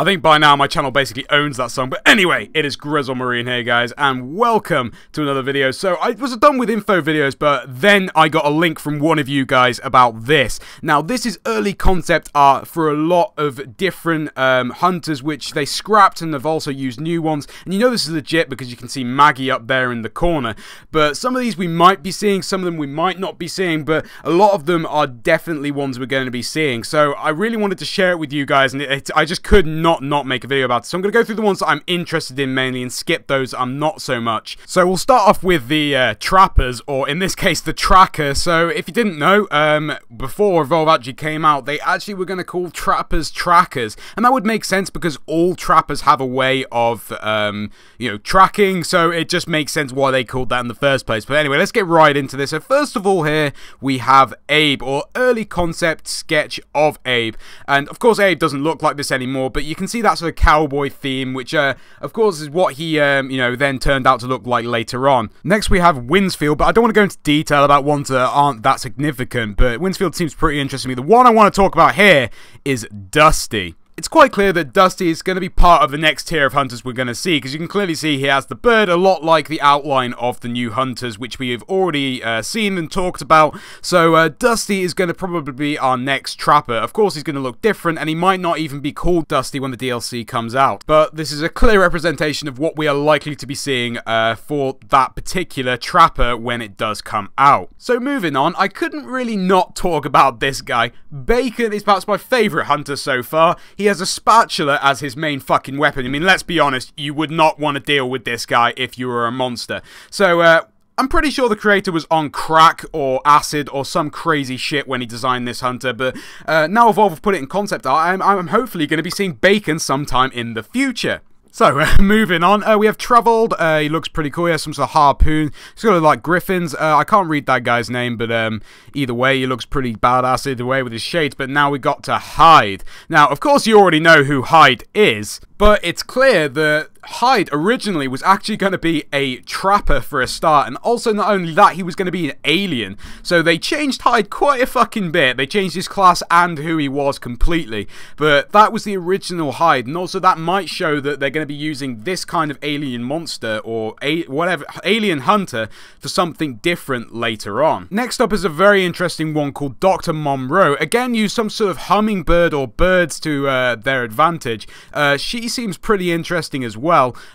I think by now my channel basically owns that song, but anyway, it is Grizzle Marine here, guys, and welcome to another video. So I was done with info videos, but then I got a link from one of you guys about this. Now, this is early concept art for a lot of different hunters, which they scrapped, and they've also used new ones. And you know this is legit because you can see Maggie up there in the corner. But some of these we might be seeing, some of them we might not be seeing, but a lot of them are definitely ones we're going to be seeing. So I really wanted to share it with you guys, and I just could not make a video about it. So I'm going to go through the ones that I'm interested in mainly and skip those I'm not so much. So we'll start off with the trappers, or in this case the tracker. So if you didn't know, before Evolve actually came out, they actually were going to call trappers trackers, and that would make sense because all trappers have a way of you know, tracking, so it just makes sense why they called that in the first place. But anyway, let's get right into this. So first of all, here we have Abe, or early concept sketch of Abe, and of course Abe doesn't look like this anymore, but you can see that sort of cowboy theme, which of course is what he you know, then turned out to look like later on. Next we have Winsfield, but I don't want to go into detail about ones that aren't that significant, but Winsfield seems pretty interesting to me. The one I want to talk about here is Dusty. It's quite clear that Dusty is going to be part of the next tier of hunters we're going to see, because you can clearly see he has the bird, a lot like the outline of the new hunters, which we have already seen and talked about. So Dusty is going to probably be our next trapper. Of course, he's going to look different, and he might not even be called Dusty when the DLC comes out. But this is a clear representation of what we are likely to be seeing for that particular trapper when it does come out. So moving on, I couldn't really not talk about this guy. Bacon is perhaps my favourite hunter so far. He has a spatula as his main fucking weapon. I mean, let's be honest, you would not want to deal with this guy if you were a monster. So, I'm pretty sure the creator was on crack or acid or some crazy shit when he designed this hunter, but now Evolve have put it in concept art, I'm hopefully going to be seeing Bacon sometime in the future. So, moving on, we have Traveled. He looks pretty cool. He has some sort of harpoon. He's got like griffins. I can't read that guy's name, but either way, he looks pretty badass either way with his shades. But now we got to Hyde. Now, of course, you already know who Hyde is, but it's clear that Hyde originally was actually going to be a trapper for a start, and also not only that, he was going to be an alien. So they changed Hyde quite a fucking bit. They changed his class and who he was completely, but that was the original Hyde, and also that might show that they're going to be using this kind of alien monster or whatever alien hunter for something different later on. Next up is a very interesting one called Dr. Monroe. Again, use some sort of hummingbird or birds to their advantage. She seems pretty interesting as well.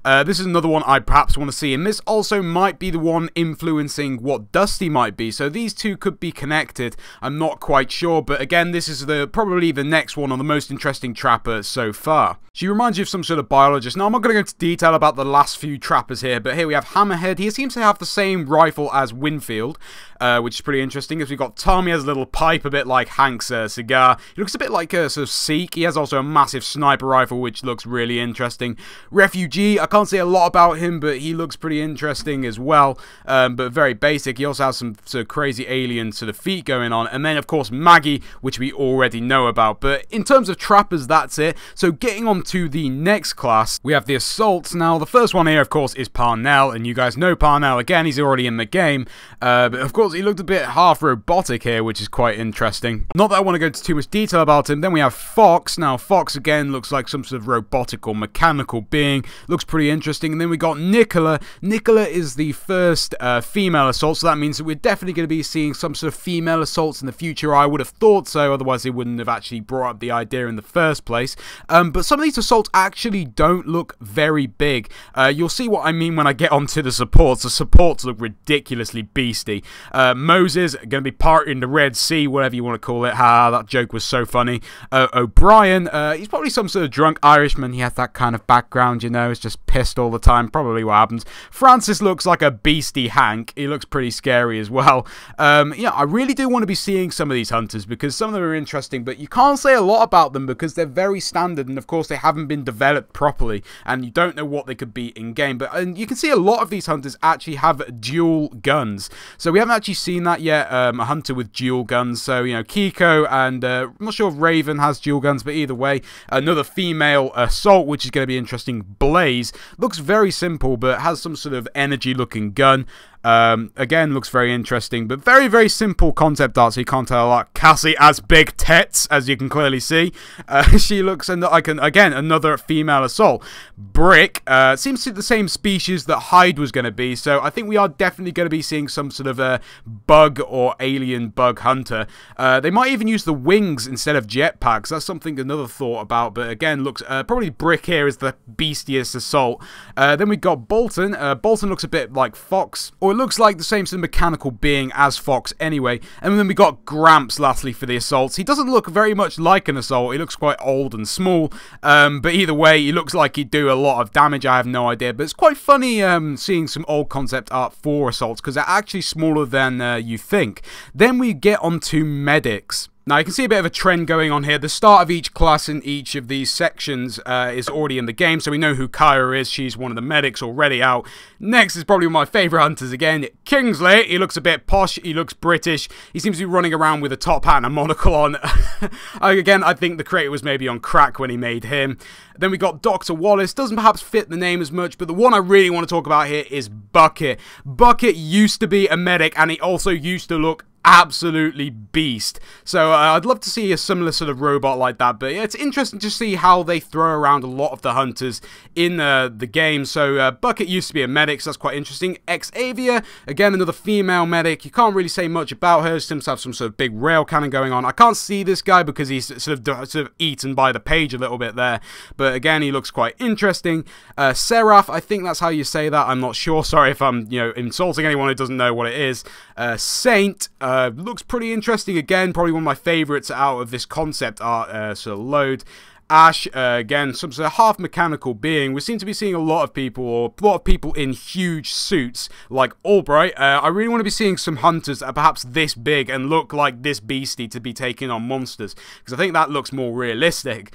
This is another one I perhaps want to see, and this also might be the one influencing what Dusty might be, so these two could be connected. I'm not quite sure, but again, this is probably the next one, or the most interesting trapper so far. She reminds you of some sort of biologist. Now, I'm not going to go into detail about the last few trappers here, but here we have Hammerhead. He seems to have the same rifle as Winfield, which is pretty interesting, as we've got Tom. He has a little pipe, a bit like Hank's cigar. He looks a bit like a sort of Sikh. He has also a massive sniper rifle, which looks really interesting. Refugee, I can't say a lot about him, but he looks pretty interesting as well, but very basic. He also has some sort of crazy alien sort of feet going on. And then, of course, Maggie, which we already know about. But in terms of trappers, that's it. So getting on to the next class, we have the Assaults. Now, the first one here, of course, is Parnell, and you guys know Parnell. Again, he's already in the game, but of course, he looked a bit half robotic here, which is quite interesting. Not that I want to go into too much detail about him. Then we have Fox. Now, Fox, again, looks like some sort of robotic or mechanical being. Looks pretty interesting. And then we got Nicola. Nicola is the first female Assault, so that means that we're definitely going to be seeing some sort of female Assaults in the future. I would have thought so, otherwise they wouldn't have actually brought up the idea in the first place. But some of these Assaults actually don't look very big. You'll see what I mean when I get onto the supports. The supports look ridiculously beastie. Moses, going to be part in the Red Sea, whatever you want to call it. Ha, that joke was so funny. O'Brien, he's probably some sort of drunk Irishman. He has that kind of background, you know, he's just pissed all the time, probably what happens. Francis looks like a beastie Hank. He looks pretty scary as well. Yeah, I really do want to be seeing some of these hunters, because some of them are interesting, but you can't say a lot about them because they're very standard, and of course they haven't been developed properly, and you don't know what they could be in game. But you can see a lot of these hunters actually have dual guns, so we haven't actually seen that yet, a hunter with dual guns. So, you know, Kiko and I'm not sure if Raven has dual guns, but either way, another female Assault, which is going to be interesting. Blaze looks very simple, but has some sort of energy looking gun. Again, looks very interesting, but very, very simple concept art, so you can't tell a lot. Cassie has big tits, as you can clearly see. She looks like, again, another female assault. Brick seems to be the same species that Hyde was going to be, so I think we are definitely going to be seeing some sort of a bug or alien bug hunter. They might even use the wings instead of jetpacks. That's something another thought about, but again, looks probably Brick here is the beastiest assault. Then we got Bolton. Bolton looks a bit like Fox, or it looks like the same sort of mechanical being as Fox anyway. And then we got Gramps lastly for the assaults. He doesn't look very much like an assault. He looks quite old and small, but either way, he looks like he'd do a lot of damage. I have no idea, but it's quite funny seeing some old concept art for assaults because they're actually smaller than you think. Then we get onto medics. Now, you can see a bit of a trend going on here. The start of each class in each of these sections is already in the game, so we know who Kyra is. She's one of the medics already out. Next is probably one of my favourite hunters again, Kingsley. He looks a bit posh. He looks British. He seems to be running around with a top hat and a monocle on. Again, I think the creator was maybe on crack when he made him. Then we got Dr. Wallace. Doesn't perhaps fit the name as much, but the one I really want to talk about here is Bucket. Bucket used to be a medic, and he also used to look absolutely beast. So I'd love to see a similar sort of robot like that, but yeah, it's interesting to see how they throw around a lot of the hunters in the game. So Bucket used to be a medic, so that's quite interesting. Xavier, again, another female medic. You can't really say much about her. She seems to have some sort of big rail cannon going on. I can't see this guy because he's sort of eaten by the page a little bit there, but again, he looks quite interesting. Seraph, I think that's how you say that. I'm not sure. Sorry if I'm, insulting anyone who doesn't know what it is. Saint, looks pretty interesting again, probably one of my favourites out of this concept art sort of load. Ash, again, some sort of half mechanical being. We seem to be seeing a lot of people in huge suits like Albright. I really want to be seeing some hunters that are perhaps this big and look like this beastie to be taking on monsters, because I think that looks more realistic.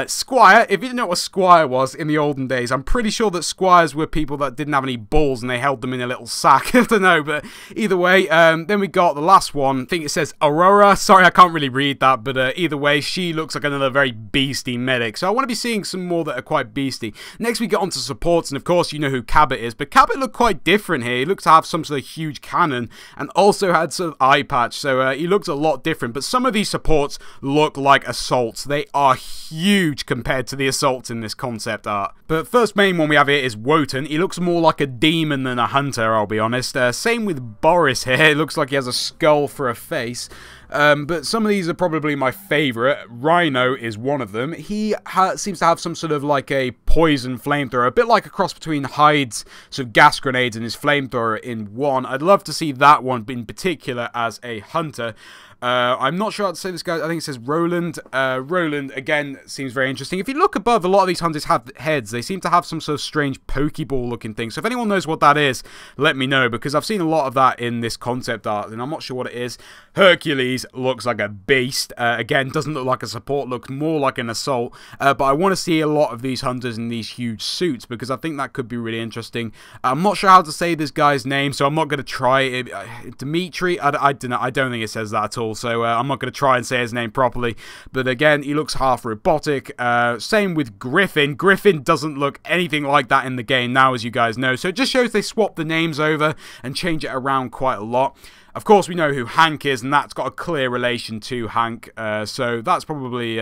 Squire, if you didn't know what Squire was in the olden days, I'm pretty sure that Squires were people that didn't have any balls and they held them in a little sack. I don't know, but either way, then we got the last one. I think it says Aurora. Sorry, I can't really read that, but either way, she looks like another very beastie medic, so I want to be seeing some more that are quite beastie. Next we get onto supports, and of course you know who Cabot is, but Cabot looked quite different here. He looks to have some sort of huge cannon and also had sort of eye patch, so he looks a lot different. But some of these supports look like assaults. They are huge compared to the assaults in this concept art. But first main one we have here is Wotan. He looks more like a demon than a hunter, I'll be honest. Same with Boris here. It looks like he has a skull for a face. But some of these are probably my favourite. Rhino is one of them. He seems to have some sort of like a poison flamethrower, a bit like a cross between Hyde's sort of gas grenades and his flamethrower in one. I'd love to see that one in particular as a hunter. I'm not sure how to say this guy. I think it says Roland. Roland, again, seems very interesting. If you look above, a lot of these hunters have heads. They seem to have some sort of strange Pokeball looking thing. So if anyone knows what that is, let me know, because I've seen a lot of that in this concept art, and I'm not sure what it is. Hercules looks like a beast. Again, doesn't look like a support, looks more like an assault. But I want to see a lot of these hunters in these huge suits, because I think that could be really interesting. I'm not sure how to say this guy's name, so I'm not going to try it. Dimitri? I don't know. I don't think it says that at all. So I'm not going to try and say his name properly. But again, he looks half robotic. Same with Griffin. Griffin doesn't look anything like that in the game now, as you guys know. So it just shows they swap the names over and change it around quite a lot. Of course, we know who Hank is, and that's got a clear relation to Hank. So that's probably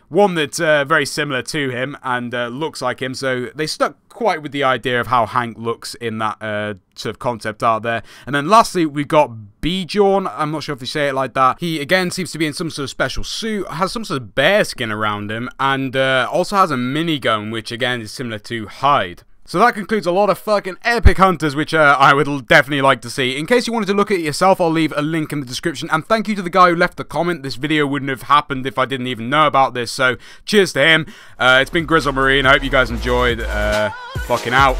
one that's very similar to him and looks like him. So they stuck quite with the idea of how Hank looks in that sort of concept art there. And then lastly, we've got Bjorn. I'm not sure if you say it like that. He, again, seems to be in some sort of special suit, has some sort of bear skin around him, and also has a minigun, which, again, is similar to Hyde. So that concludes a lot of fucking epic hunters, which I would definitely like to see. In case you wanted to look at it yourself, I'll leave a link in the description. And thank you to the guy who left the comment. This video wouldn't have happened if I didn't even know about this. So cheers to him. It's been Grizzle Marine. I hope you guys enjoyed. Fucking out.